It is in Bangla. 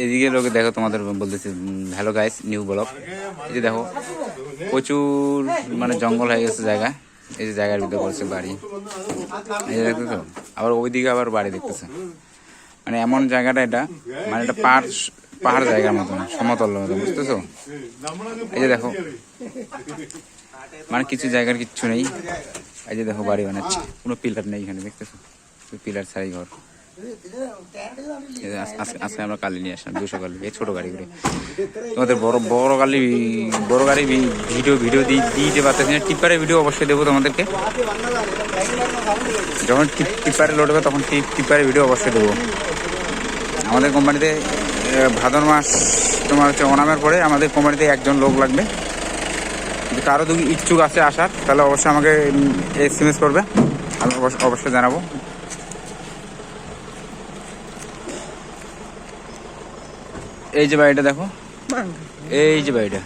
এদিকে লোকে দেখো তোমাদের বলতেছি হ্যালো গাইস নিউ ব্লগ। এই যে দেখো প্রচুর মানে জঙ্গল হয়ে গেছে জায়গা। এই যে জায়গার ভিতরে করছে বাড়ি, এই যে দেখতেছো। আবার ওইদিকে আবার বাড়ি দেখতেছো। মানে এমন জায়গাটা এটা, মানে এটা পাহাড় জায়গার মতন, সমতল মতন, বুঝতেছো? এই যে দেখো মানে কিছু জায়গার কিচ্ছু নেই। এই যে দেখো বাড়ি বানাচ্ছে, কোনো পিলার নেই এখানে, দেখতেছো? পিলার ছাড়াই ঘর। আজকে আমরা কালি নিয়ে আসলাম 200 কালি, এই ছোট গাড়ি করে। তোমাদের বড় গাড়ি ভিডিও দিতে পারতেছি না। টিপারের ভিডিও অবশ্যই দেবো তোমাদেরকে, যখন টিপারে লোড হবে তখন টিপারের ভিডিও অবশ্যই দেবো। আমাদের কোম্পানিতে ভাদর মাস তোমার হচ্ছে ওনামের পরে আমাদের কোম্পানিতে একজন লোক লাগবে। যদি কারো যদি ইচ্ছুক আছে আসার, তাহলে অবশ্যই আমাকে SMS করবে, আমি অবশ্যই জানাবো। এই যে বাড়িটা দেখো, এই যে বাড়িটা